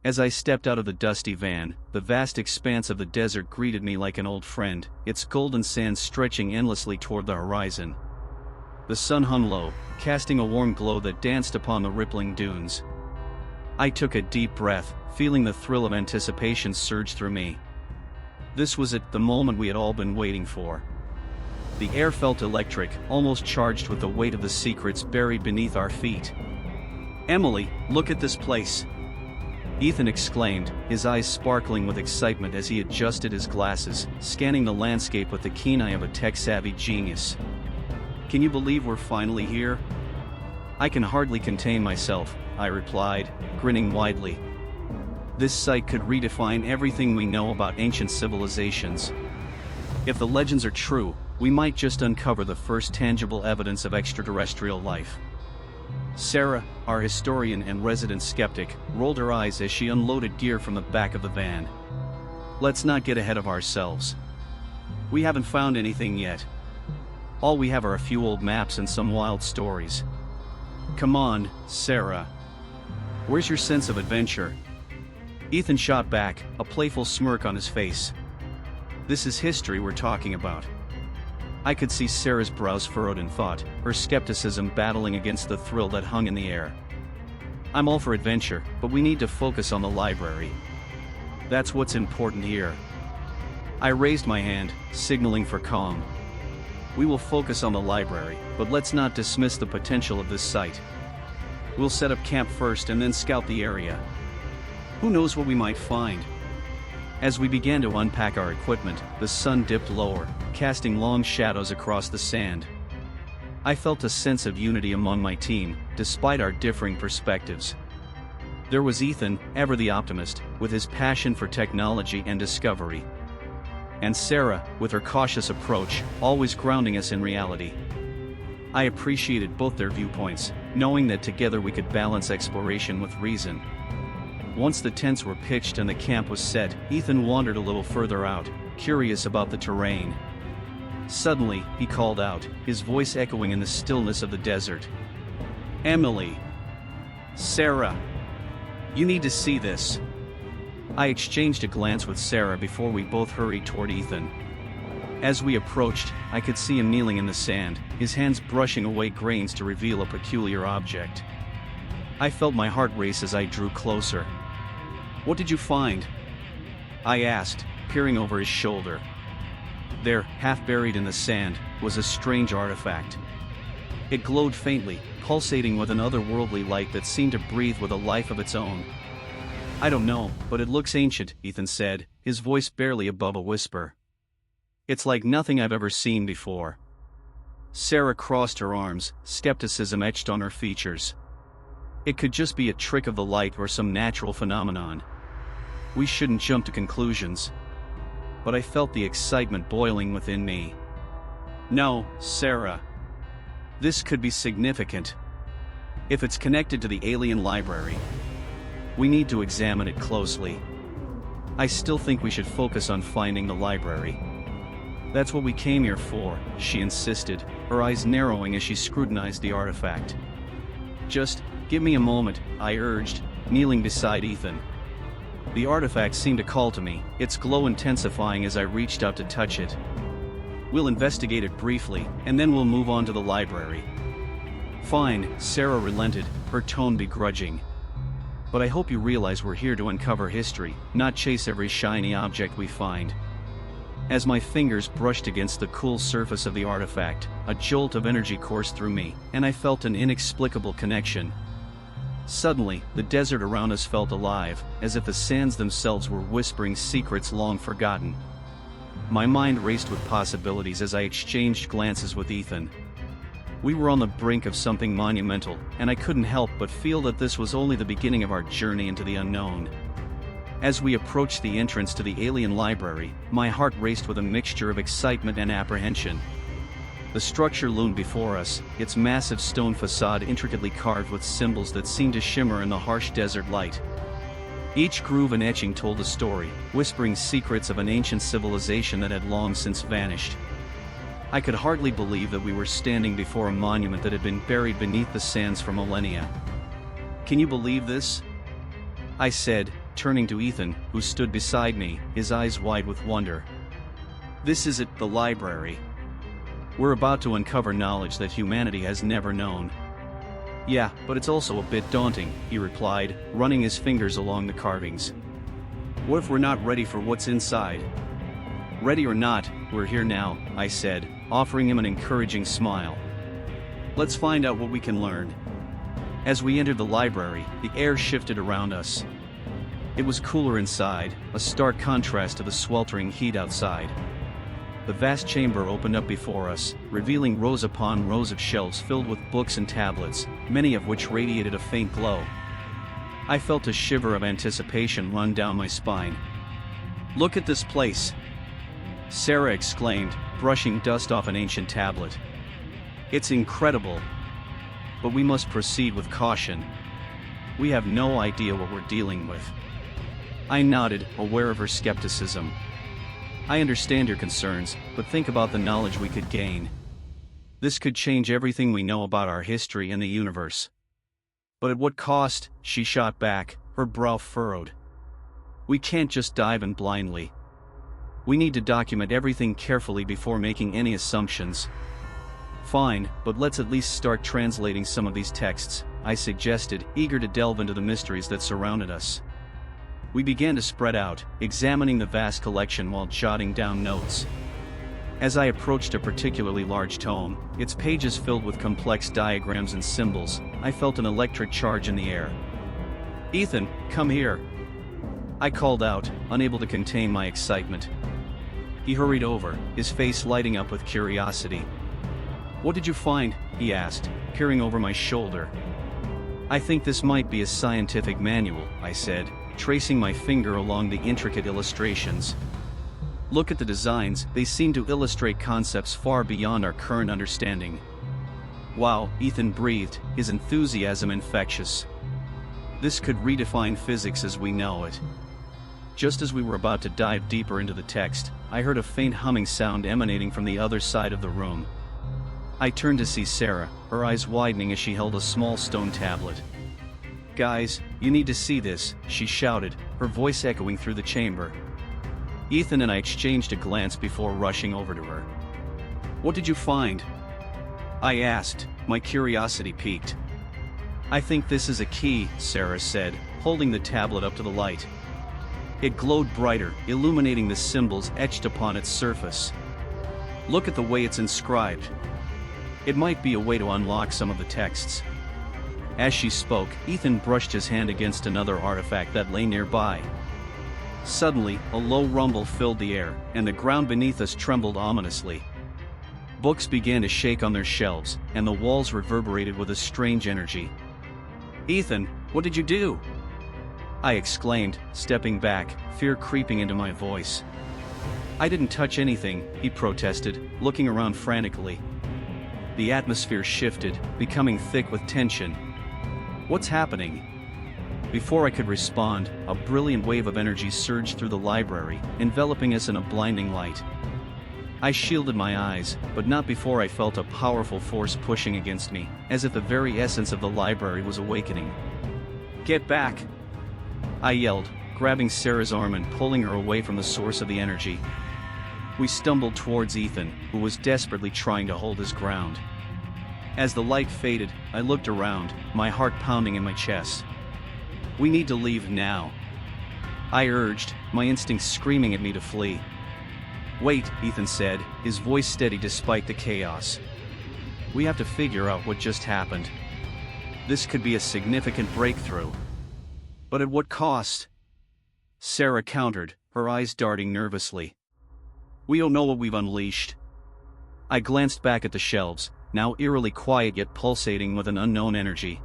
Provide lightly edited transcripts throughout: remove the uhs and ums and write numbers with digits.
As I stepped out of the dusty van, the vast expanse of the desert greeted me like an old friend, its golden sands stretching endlessly toward the horizon. The sun hung low, casting a warm glow that danced upon the rippling dunes. I took a deep breath, feeling the thrill of anticipation surge through me. This was it, the moment we had all been waiting for. The air felt electric, almost charged with the weight of the secrets buried beneath our feet. "Emily, look at this place!" Ethan exclaimed, his eyes sparkling with excitement as he adjusted his glasses, scanning the landscape with the keen eye of a tech-savvy genius. "Can you believe we're finally here?" "I can hardly contain myself," I replied, grinning widely. This sight could redefine everything we know about ancient civilizations. If the legends are true, we might just uncover the first tangible evidence of extraterrestrial life. Sarah, our historian and resident skeptic, rolled her eyes as she unloaded gear from the back of the van. "Let's not get ahead of ourselves. We haven't found anything yet. All we have are a few old maps and some wild stories." "Come on, Sarah. Where's your sense of adventure?" Ethan shot back, a playful smirk on his face. "This is history we're talking about." I could see Sarah's brows furrowed in thought, her skepticism battling against the thrill that hung in the air. "I'm all for adventure, but we need to focus on the library. That's what's important here." I raised my hand, signaling for calm. "We will focus on the library, but let's not dismiss the potential of this site. We'll set up camp first and then scout the area. Who knows what we might find?" As we began to unpack our equipment, the sun dipped lower, casting long shadows across the sand. I felt a sense of unity among my team, despite our differing perspectives. There was Ethan, ever the optimist, with his passion for technology and discovery. And Sarah, with her cautious approach, always grounding us in reality. I appreciated both their viewpoints, knowing that together we could balance exploration with reason. Once the tents were pitched and the camp was set, Ethan wandered a little further out, curious about the terrain. Suddenly, he called out, his voice echoing in the stillness of the desert. "Emily! Sarah! You need to see this!" I exchanged a glance with Sarah before we both hurried toward Ethan. As we approached, I could see him kneeling in the sand, his hands brushing away grains to reveal a peculiar object. I felt my heart race as I drew closer. "What did you find?" I asked, peering over his shoulder. There, half buried in the sand, was a strange artifact. It glowed faintly, pulsating with an otherworldly light that seemed to breathe with a life of its own. "I don't know, but it looks ancient," Ethan said, his voice barely above a whisper. "It's like nothing I've ever seen before." Sarah crossed her arms, skepticism etched on her features. "It could just be a trick of the light or some natural phenomenon. We shouldn't jump to conclusions." But I felt the excitement boiling within me. "No, Sarah. This could be significant. If it's connected to the alien library, we need to examine it closely. I still think we should focus on finding the library. That's what we came here for," she insisted, her eyes narrowing as she scrutinized the artifact. "Just give me a moment," I urged, kneeling beside Ethan. The artifact seemed to call to me, its glow intensifying as I reached out to touch it. "We'll investigate it briefly, and then we'll move on to the library." "Fine," Sarah relented, her tone begrudging. "But I hope you realize we're here to uncover history, not chase every shiny object we find." As my fingers brushed against the cool surface of the artifact, a jolt of energy coursed through me, and I felt an inexplicable connection. Suddenly, the desert around us felt alive, as if the sands themselves were whispering secrets long forgotten. My mind raced with possibilities as I exchanged glances with Ethan. We were on the brink of something monumental, and I couldn't help but feel that this was only the beginning of our journey into the unknown. As we approached the entrance to the alien library, my heart raced with a mixture of excitement and apprehension. The structure loomed before us, its massive stone facade intricately carved with symbols that seemed to shimmer in the harsh desert light. Each groove and etching told a story, whispering secrets of an ancient civilization that had long since vanished. I could hardly believe that we were standing before a monument that had been buried beneath the sands for millennia. "Can you believe this?" I said, turning to Ethan, who stood beside me, his eyes wide with wonder. "This is it, the library. We're about to uncover knowledge that humanity has never known." "Yeah, but it's also a bit daunting," he replied, running his fingers along the carvings. "What if we're not ready for what's inside?" "Ready or not, we're here now," I said, offering him an encouraging smile. "Let's find out what we can learn." As we entered the library, the air shifted around us. It was cooler inside, a stark contrast to the sweltering heat outside. The vast chamber opened up before us, revealing rows upon rows of shelves filled with books and tablets, many of which radiated a faint glow. I felt a shiver of anticipation run down my spine. "Look at this place!" Sarah exclaimed, brushing dust off an ancient tablet. "It's incredible. But we must proceed with caution. We have no idea what we're dealing with." I nodded, aware of her skepticism. "I understand your concerns, but think about the knowledge we could gain. This could change everything we know about our history and the universe." "But at what cost?" she shot back, her brow furrowed. "We can't just dive in blindly. We need to document everything carefully before making any assumptions." "Fine, but let's at least start translating some of these texts," I suggested, eager to delve into the mysteries that surrounded us. We began to spread out, examining the vast collection while jotting down notes. As I approached a particularly large tome, its pages filled with complex diagrams and symbols, I felt an electric charge in the air. "Ethan, come here!" I called out, unable to contain my excitement. He hurried over, his face lighting up with curiosity. "What did you find?" he asked, peering over my shoulder. "I think this might be a scientific manual," I said, tracing my finger along the intricate illustrations. "Look at the designs, they seem to illustrate concepts far beyond our current understanding." "Wow," Ethan breathed, his enthusiasm infectious. "This could redefine physics as we know it." Just as we were about to dive deeper into the text, I heard a faint humming sound emanating from the other side of the room. I turned to see Sarah, her eyes widening as she held a small stone tablet. "Guys, you need to see this," she shouted, her voice echoing through the chamber. Ethan and I exchanged a glance before rushing over to her. "What did you find?" I asked, my curiosity piqued. "I think this is a key," Sarah said, holding the tablet up to the light. It glowed brighter, illuminating the symbols etched upon its surface. "Look at the way it's inscribed. It might be a way to unlock some of the texts." As she spoke, Ethan brushed his hand against another artifact that lay nearby. Suddenly, a low rumble filled the air, and the ground beneath us trembled ominously. Books began to shake on their shelves, and the walls reverberated with a strange energy. "Ethan, what did you do?" I exclaimed, stepping back, fear creeping into my voice. "I didn't touch anything," he protested, looking around frantically. The atmosphere shifted, becoming thick with tension. "What's happening?" Before I could respond, a brilliant wave of energy surged through the library, enveloping us in a blinding light. I shielded my eyes, but not before I felt a powerful force pushing against me, as if the very essence of the library was awakening. "Get back!" I yelled, grabbing Sarah's arm and pulling her away from the source of the energy. We stumbled towards Ethan, who was desperately trying to hold his ground. As the light faded, I looked around, my heart pounding in my chest. "We need to leave now," I urged, my instincts screaming at me to flee. "Wait," Ethan said, his voice steady despite the chaos. "We have to figure out what just happened. This could be a significant breakthrough." "But at what cost?" Sarah countered, her eyes darting nervously. "We don't know what we've unleashed." I glanced back at the shelves, now eerily quiet yet pulsating with an unknown energy.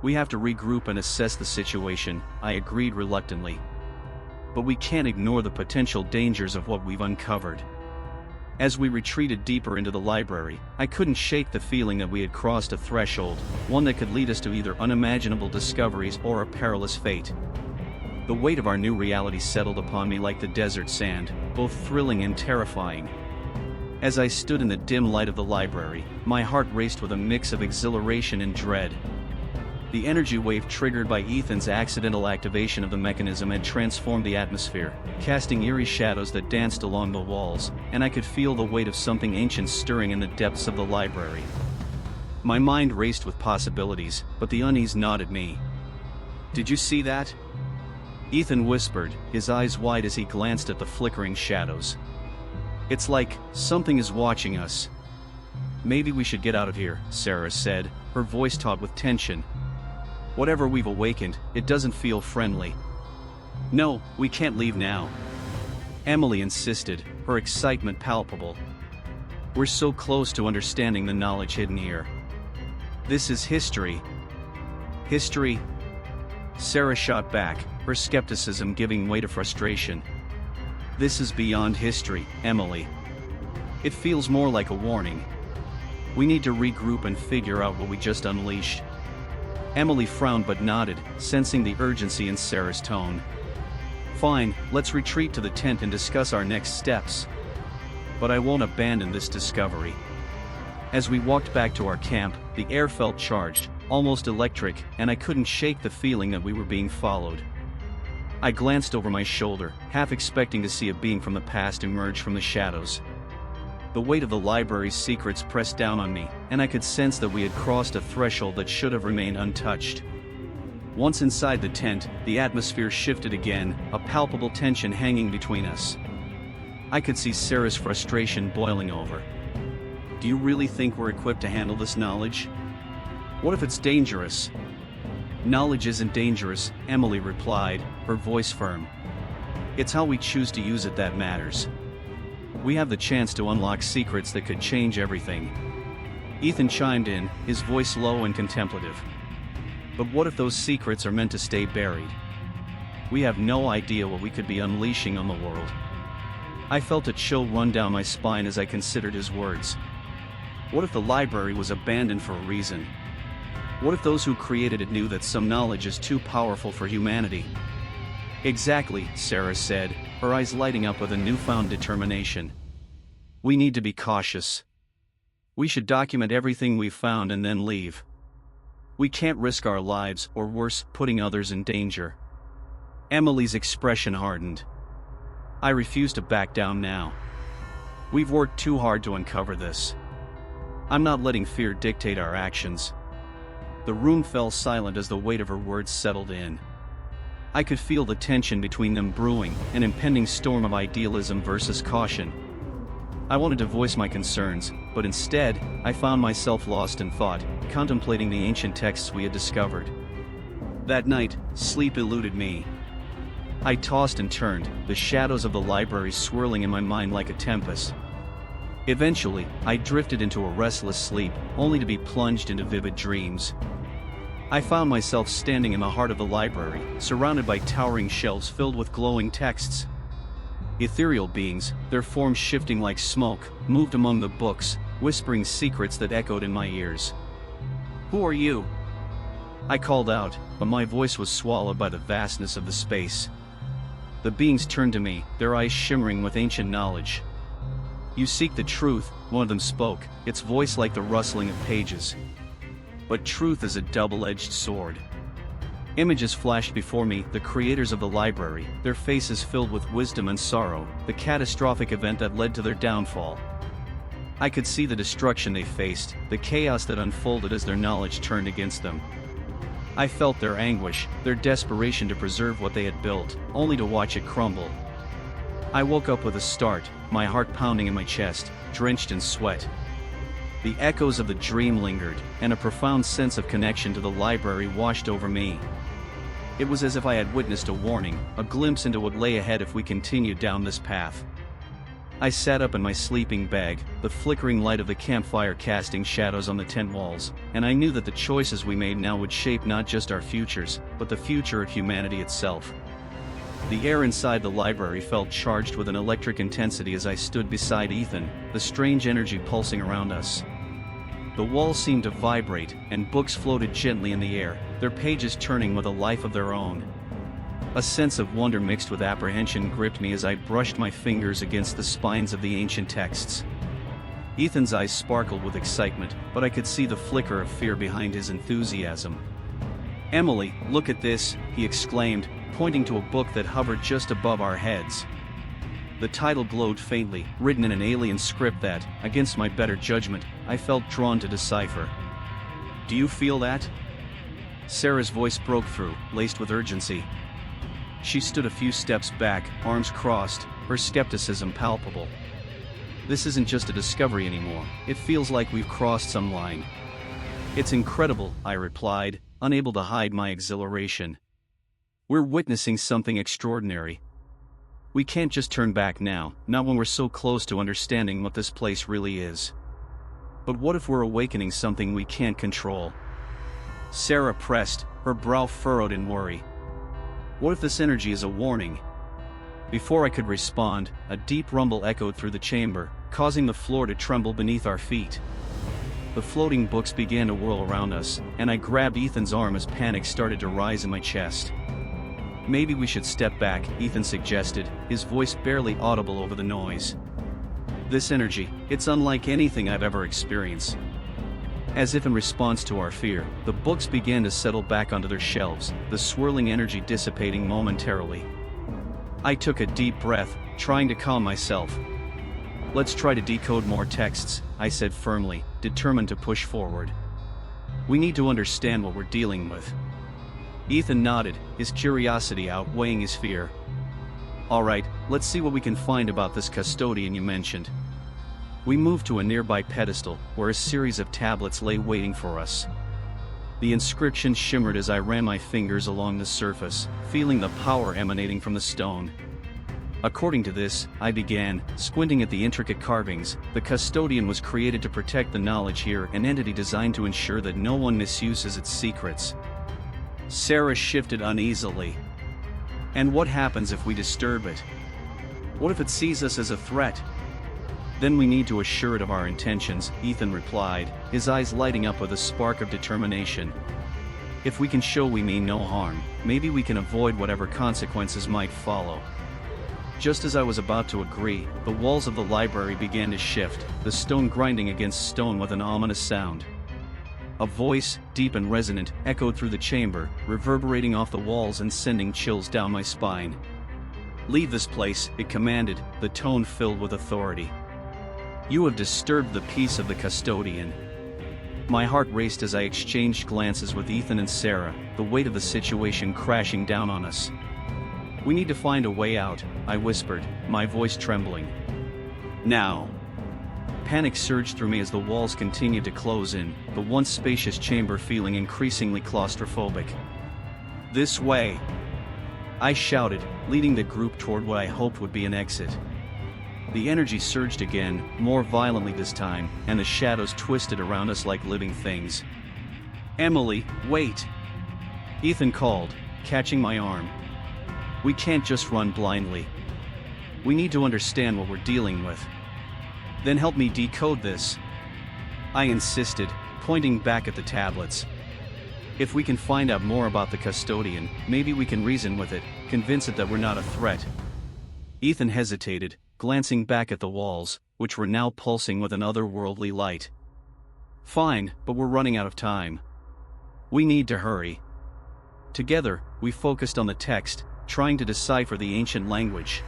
"We have to regroup and assess the situation," I agreed reluctantly. "But we can't ignore the potential dangers of what we've uncovered." As we retreated deeper into the library, I couldn't shake the feeling that we had crossed a threshold, one that could lead us to either unimaginable discoveries or a perilous fate. The weight of our new reality settled upon me like the desert sand, both thrilling and terrifying. As I stood in the dim light of the library, my heart raced with a mix of exhilaration and dread. The energy wave triggered by Ethan's accidental activation of the mechanism had transformed the atmosphere, casting eerie shadows that danced along the walls, and I could feel the weight of something ancient stirring in the depths of the library. My mind raced with possibilities, but the unease gnawed me. "Did you see that?" Ethan whispered, his eyes wide as he glanced at the flickering shadows. "It's like something is watching us." "Maybe we should get out of here," Sarah said, her voice taut with tension. "Whatever we've awakened, it doesn't feel friendly." "No, we can't leave now," Emily insisted, her excitement palpable. "We're so close to understanding the knowledge hidden here. This is history." "History?" Sarah shot back, her skepticism giving way to frustration. "This is beyond history, Emily. It feels more like a warning. We need to regroup and figure out what we just unleashed." Emily frowned but nodded, sensing the urgency in Sarah's tone. "Fine, let's retreat to the tent and discuss our next steps. But I won't abandon this discovery." As we walked back to our camp, the air felt charged, almost electric, and I couldn't shake the feeling that we were being followed. I glanced over my shoulder, half expecting to see a being from the past emerge from the shadows. The weight of the library's secrets pressed down on me, and I could sense that we had crossed a threshold that should have remained untouched. Once inside the tent, the atmosphere shifted again, a palpable tension hanging between us. I could see Sarah's frustration boiling over. "Do you really think we're equipped to handle this knowledge? What if it's dangerous?" "Knowledge isn't dangerous," Emily replied, her voice firm. "It's how we choose to use it that matters. We have the chance to unlock secrets that could change everything." Ethan chimed in, his voice low and contemplative. "But what if those secrets are meant to stay buried? We have no idea what we could be unleashing on the world." I felt a chill run down my spine as I considered his words. What if the library was abandoned for a reason? What if those who created it knew that some knowledge is too powerful for humanity? "Exactly," Sarah said, her eyes lighting up with a newfound determination. "We need to be cautious. We should document everything we've found and then leave. We can't risk our lives, or worse, putting others in danger." Emily's expression hardened. "I refuse to back down now. We've worked too hard to uncover this. I'm not letting fear dictate our actions." The room fell silent as the weight of her words settled in. I could feel the tension between them brewing, an impending storm of idealism versus caution. I wanted to voice my concerns, but instead, I found myself lost in thought, contemplating the ancient texts we had discovered. That night, sleep eluded me. I tossed and turned, the shadows of the library swirling in my mind like a tempest. Eventually, I drifted into a restless sleep, only to be plunged into vivid dreams. I found myself standing in the heart of the library, surrounded by towering shelves filled with glowing texts. Ethereal beings, their forms shifting like smoke, moved among the books, whispering secrets that echoed in my ears. "Who are you?" I called out, but my voice was swallowed by the vastness of the space. The beings turned to me, their eyes shimmering with ancient knowledge. "You seek the truth," one of them spoke, its voice like the rustling of pages. "But truth is a double-edged sword." Images flashed before me, the creators of the library, their faces filled with wisdom and sorrow, the catastrophic event that led to their downfall. I could see the destruction they faced, the chaos that unfolded as their knowledge turned against them. I felt their anguish, their desperation to preserve what they had built, only to watch it crumble. I woke up with a start, my heart pounding in my chest, drenched in sweat. The echoes of the dream lingered, and a profound sense of connection to the library washed over me. It was as if I had witnessed a warning, a glimpse into what lay ahead if we continued down this path. I sat up in my sleeping bag, the flickering light of the campfire casting shadows on the tent walls, and I knew that the choices we made now would shape not just our futures, but the future of humanity itself. The air inside the library felt charged with an electric intensity as I stood beside Ethan, the strange energy pulsing around us. The walls seemed to vibrate, and books floated gently in the air, their pages turning with a life of their own. A sense of wonder mixed with apprehension gripped me as I brushed my fingers against the spines of the ancient texts. Ethan's eyes sparkled with excitement, but I could see the flicker of fear behind his enthusiasm. "Emily, look at this," he exclaimed, pointing to a book that hovered just above our heads. The title glowed faintly, written in an alien script that, against my better judgment, I felt drawn to decipher. "Do you feel that?" Sarah's voice broke through, laced with urgency. She stood a few steps back, arms crossed, her skepticism palpable. "This isn't just a discovery anymore, it feels like we've crossed some line." "It's incredible," I replied, unable to hide my exhilaration. "We're witnessing something extraordinary. We can't just turn back now, not when we're so close to understanding what this place really is. But what if we're awakening something we can't control?" Sarah pressed, her brow furrowed in worry. "What if this energy is a warning?" Before I could respond, a deep rumble echoed through the chamber, causing the floor to tremble beneath our feet. The floating books began to whirl around us, and I grabbed Ethan's arm as panic started to rise in my chest. "Maybe we should step back," Ethan suggested, his voice barely audible over the noise. "This energy, it's unlike anything I've ever experienced." As if in response to our fear, the books began to settle back onto their shelves, the swirling energy dissipating momentarily. I took a deep breath, trying to calm myself. "Let's try to decode more texts," I said firmly, determined to push forward. "We need to understand what we're dealing with." Ethan nodded, his curiosity outweighing his fear. "All right, let's see what we can find about this custodian you mentioned." We moved to a nearby pedestal, where a series of tablets lay waiting for us. The inscription shimmered as I ran my fingers along the surface, feeling the power emanating from the stone. According to this, I began, squinting at the intricate carvings. The custodian was created to protect the knowledge here, an entity designed to ensure that no one misuses its secrets. Sarah shifted uneasily. "And what happens if we disturb it? What if it sees us as a threat?" "Then we need to assure it of our intentions," Ethan replied, his eyes lighting up with a spark of determination. "If we can show we mean no harm, maybe we can avoid whatever consequences might follow." Just as I was about to agree, the walls of the library began to shift, the stone grinding against stone with an ominous sound. A voice, deep and resonant, echoed through the chamber, reverberating off the walls and sending chills down my spine. "Leave this place," it commanded, the tone filled with authority. "You have disturbed the peace of the custodian." My heart raced as I exchanged glances with Ethan and Sarah, the weight of the situation crashing down on us. "We need to find a way out," I whispered, my voice trembling. "Now." Panic surged through me as the walls continued to close in, the once spacious chamber feeling increasingly claustrophobic. "This way!" I shouted, leading the group toward what I hoped would be an exit. The energy surged again, more violently this time, and the shadows twisted around us like living things. "Emily, wait!" Ethan called, catching my arm. "We can't just run blindly. We need to understand what we're dealing with." "Then help me decode this," I insisted, pointing back at the tablets. "If we can find out more about the custodian, maybe we can reason with it, convince it that we're not a threat." Ethan hesitated, glancing back at the walls, which were now pulsing with an otherworldly light. "Fine, but we're running out of time. We need to hurry." Together, we focused on the text, trying to decipher the ancient language.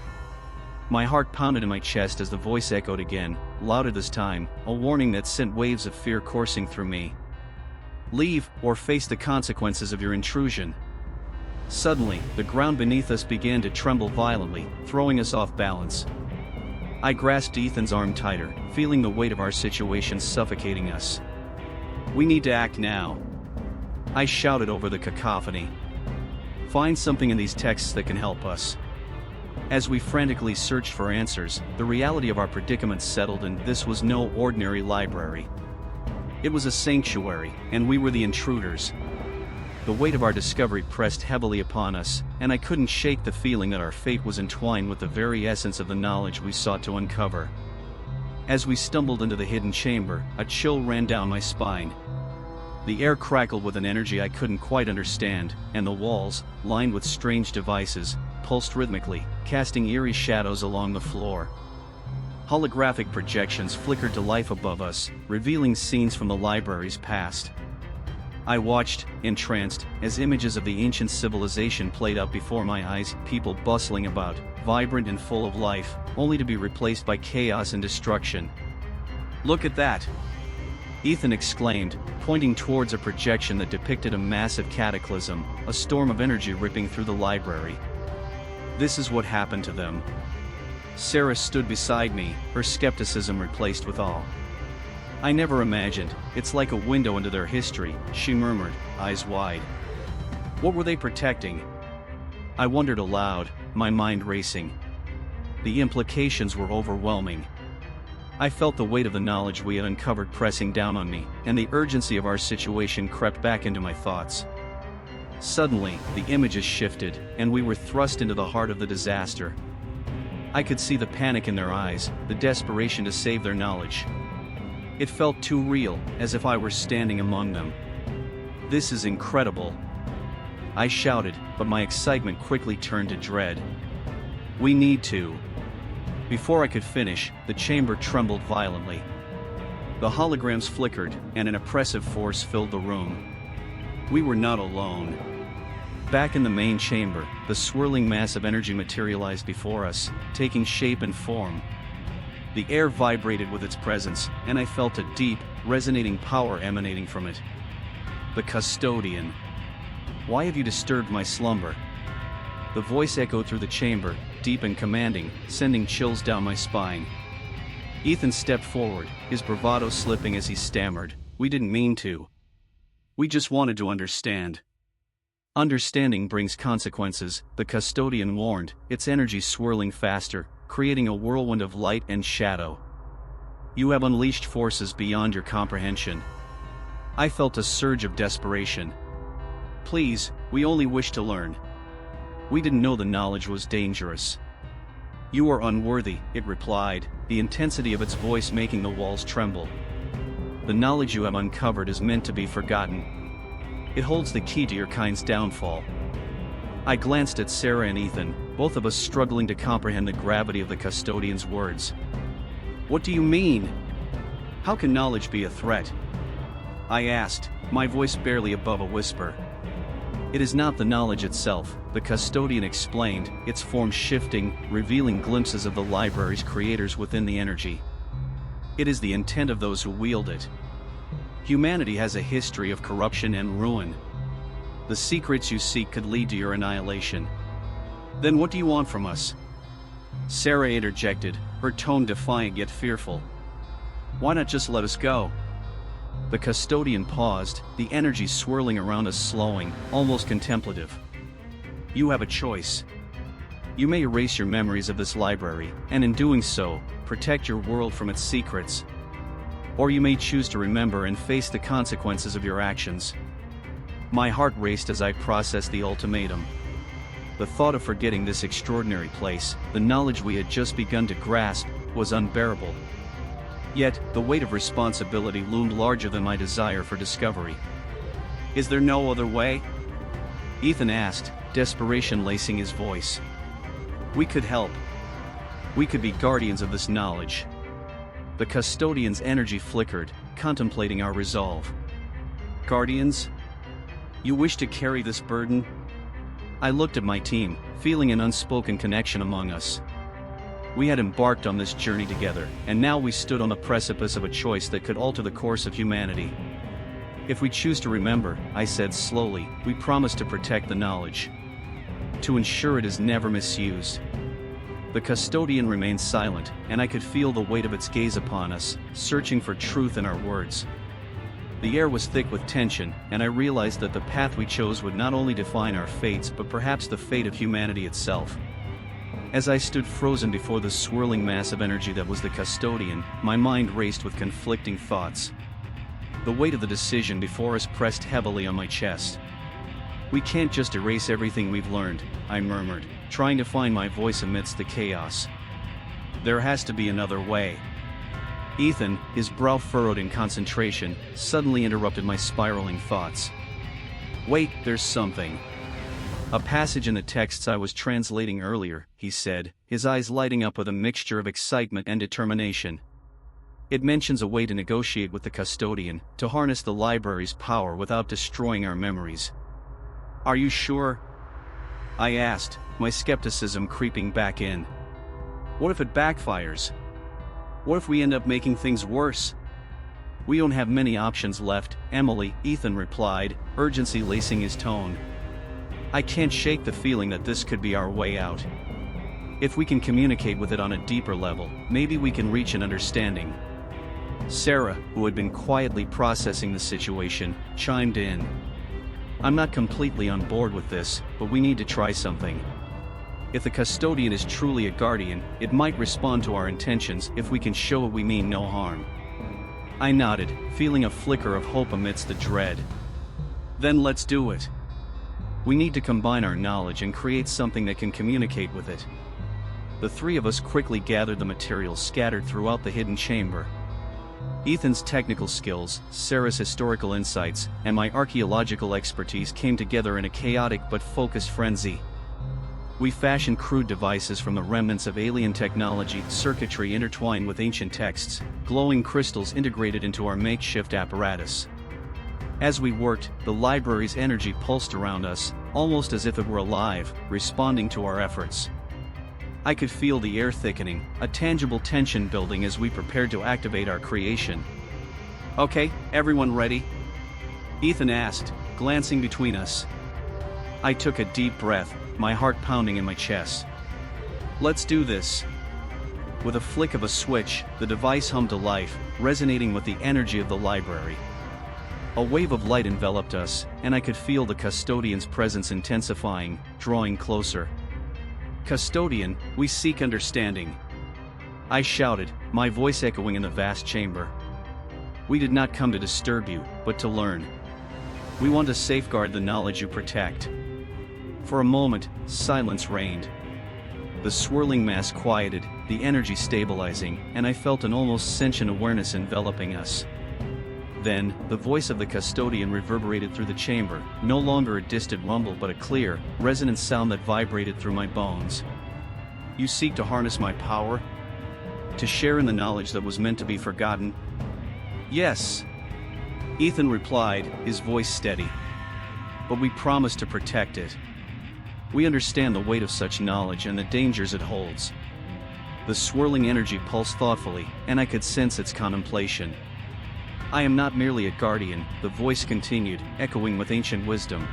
My heart pounded in my chest as the voice echoed again, louder this time, a warning that sent waves of fear coursing through me. "Leave, or face the consequences of your intrusion." Suddenly, the ground beneath us began to tremble violently, throwing us off balance. I grasped Ethan's arm tighter, feeling the weight of our situation suffocating us. "We need to act now," I shouted over the cacophony. "Find something in these texts that can help us." As we frantically searched for answers, the reality of our predicament settled, and this was no ordinary library. It was a sanctuary, and we were the intruders. The weight of our discovery pressed heavily upon us, and I couldn't shake the feeling that our fate was entwined with the very essence of the knowledge we sought to uncover. As we stumbled into the hidden chamber, a chill ran down my spine. The air crackled with an energy I couldn't quite understand, and the walls, lined with strange devices, pulsed rhythmically, casting eerie shadows along the floor. Holographic projections flickered to life above us, revealing scenes from the library's past. I watched, entranced, as images of the ancient civilization played out before my eyes, people bustling about, vibrant and full of life, only to be replaced by chaos and destruction. "Look at that!" Ethan exclaimed, pointing towards a projection that depicted a massive cataclysm, a storm of energy ripping through the library. "This is what happened to them." Sarah stood beside me, her skepticism replaced with awe. "I never imagined, it's like a window into their history," she murmured, eyes wide. "What were they protecting?" I wondered aloud, my mind racing. The implications were overwhelming. I felt the weight of the knowledge we had uncovered pressing down on me, and the urgency of our situation crept back into my thoughts. Suddenly, the images shifted, and we were thrust into the heart of the disaster. I could see the panic in their eyes, the desperation to save their knowledge. It felt too real, as if I were standing among them. "This is incredible!" I shouted, but my excitement quickly turned to dread. "We need to." Before I could finish, the chamber trembled violently. The holograms flickered, and an oppressive force filled the room. We were not alone. Back in the main chamber, the swirling mass of energy materialized before us, taking shape and form. The air vibrated with its presence, and I felt a deep, resonating power emanating from it. "The custodian. Why have you disturbed my slumber?" The voice echoed through the chamber, deep and commanding, sending chills down my spine. Ethan stepped forward, his bravado slipping as he stammered, "We didn't mean to. We just wanted to understand." "Understanding brings consequences," the custodian warned, its energy swirling faster, creating a whirlwind of light and shadow. "You have unleashed forces beyond your comprehension." I felt a surge of desperation. "Please, we only wish to learn. We didn't know the knowledge was dangerous." "You are unworthy," it replied, the intensity of its voice making the walls tremble. "The knowledge you have uncovered is meant to be forgotten. It holds the key to your kind's downfall." I glanced at Sarah and Ethan, both of us struggling to comprehend the gravity of the custodian's words. "What do you mean? How can knowledge be a threat?" I asked, my voice barely above a whisper. "It is not the knowledge itself," the custodian explained, its form shifting, revealing glimpses of the library's creators within the energy. "It is the intent of those who wield it. Humanity has a history of corruption and ruin. The secrets you seek could lead to your annihilation." "Then what do you want from us?" Sarah interjected, her tone defiant yet fearful. "Why not just let us go?" The custodian paused, the energy swirling around us slowing, almost contemplative. "You have a choice. You may erase your memories of this library, and in doing so, protect your world from its secrets. Or you may choose to remember and face the consequences of your actions." My heart raced as I processed the ultimatum. The thought of forgetting this extraordinary place, the knowledge we had just begun to grasp, was unbearable. Yet, the weight of responsibility loomed larger than my desire for discovery. "Is there no other way?" Ethan asked, desperation lacing his voice. "We could help. We could be guardians of this knowledge." The custodian's energy flickered, contemplating our resolve. "Guardians? You wish to carry this burden?" I looked at my team, feeling an unspoken connection among us. We had embarked on this journey together, and now we stood on the precipice of a choice that could alter the course of humanity. "If we choose to remember," I said slowly, "we promise to protect the knowledge. To ensure it is never misused." The custodian remained silent, and I could feel the weight of its gaze upon us, searching for truth in our words. The air was thick with tension, and I realized that the path we chose would not only define our fates but perhaps the fate of humanity itself. As I stood frozen before the swirling mass of energy that was the custodian, my mind raced with conflicting thoughts. The weight of the decision before us pressed heavily on my chest. "We can't just erase everything we've learned," I murmured, trying to find my voice amidst the chaos. "There has to be another way." Ethan, his brow furrowed in concentration, suddenly interrupted my spiraling thoughts. "Wait, there's something." "A passage in the texts I was translating earlier," he said, his eyes lighting up with a mixture of excitement and determination. It mentions a way to negotiate with the custodian, to harness the library's power without destroying our memories. Are you sure? I asked, my skepticism creeping back in. What if it backfires? What if we end up making things worse? We don't have many options left, Emily, Ethan replied, urgency lacing his tone. I can't shake the feeling that this could be our way out. If we can communicate with it on a deeper level, maybe we can reach an understanding. Sarah, who had been quietly processing the situation, chimed in. I'm not completely on board with this, but we need to try something. If the custodian is truly a guardian, it might respond to our intentions if we can show we mean no harm. I nodded, feeling a flicker of hope amidst the dread. Then let's do it. We need to combine our knowledge and create something that can communicate with it. The three of us quickly gathered the materials scattered throughout the hidden chamber. Ethan's technical skills, Sarah's historical insights, and my archaeological expertise came together in a chaotic but focused frenzy. We fashioned crude devices from the remnants of alien technology, circuitry intertwined with ancient texts, glowing crystals integrated into our makeshift apparatus. As we worked, the library's energy pulsed around us, almost as if it were alive, responding to our efforts. I could feel the air thickening, a tangible tension building as we prepared to activate our creation. Okay, everyone ready? Ethan asked, glancing between us. I took a deep breath, my heart pounding in my chest. Let's do this. With a flick of a switch, the device hummed to life, resonating with the energy of the library. A wave of light enveloped us, and I could feel the custodian's presence intensifying, drawing closer. Custodian, we seek understanding. I shouted, my voice echoing in the vast chamber. We did not come to disturb you, but to learn. We want to safeguard the knowledge you protect. For a moment, silence reigned. The swirling mass quieted, the energy stabilizing, and I felt an almost sentient awareness enveloping us. Then, the voice of the custodian reverberated through the chamber, no longer a distant rumble but a clear, resonant sound that vibrated through my bones. You seek to harness my power? To share in the knowledge that was meant to be forgotten? Yes. Ethan replied, his voice steady. But we promise to protect it. We understand the weight of such knowledge and the dangers it holds. The swirling energy pulsed thoughtfully, and I could sense its contemplation. I am not merely a guardian, the voice continued, echoing with ancient wisdom.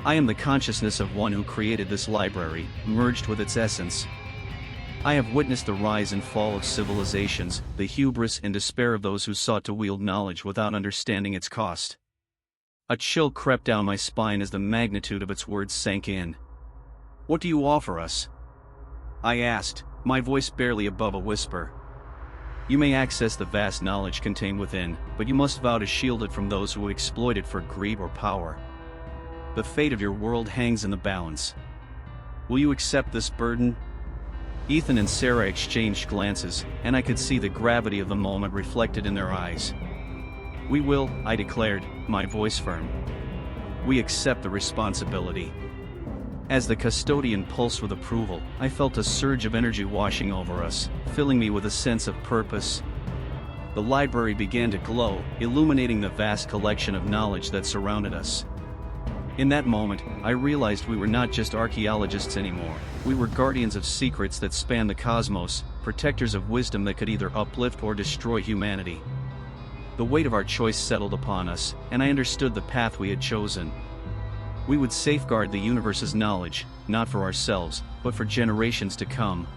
I am the consciousness of one who created this library, merged with its essence. I have witnessed the rise and fall of civilizations, the hubris and despair of those who sought to wield knowledge without understanding its cost. A chill crept down my spine as the magnitude of its words sank in. What do you offer us? I asked, my voice barely above a whisper. You may access the vast knowledge contained within, but you must vow to shield it from those who would exploit it for greed or power. The fate of your world hangs in the balance. Will you accept this burden? Ethan and Sarah exchanged glances, and I could see the gravity of the moment reflected in their eyes. We will, I declared, my voice firm. We accept the responsibility. As the custodian pulsed with approval, I felt a surge of energy washing over us, filling me with a sense of purpose. The library began to glow, illuminating the vast collection of knowledge that surrounded us. In that moment, I realized we were not just archaeologists anymore. We were guardians of secrets that span the cosmos, protectors of wisdom that could either uplift or destroy humanity. The weight of our choice settled upon us, and I understood the path we had chosen. We would safeguard the universe's knowledge, not for ourselves, but for generations to come,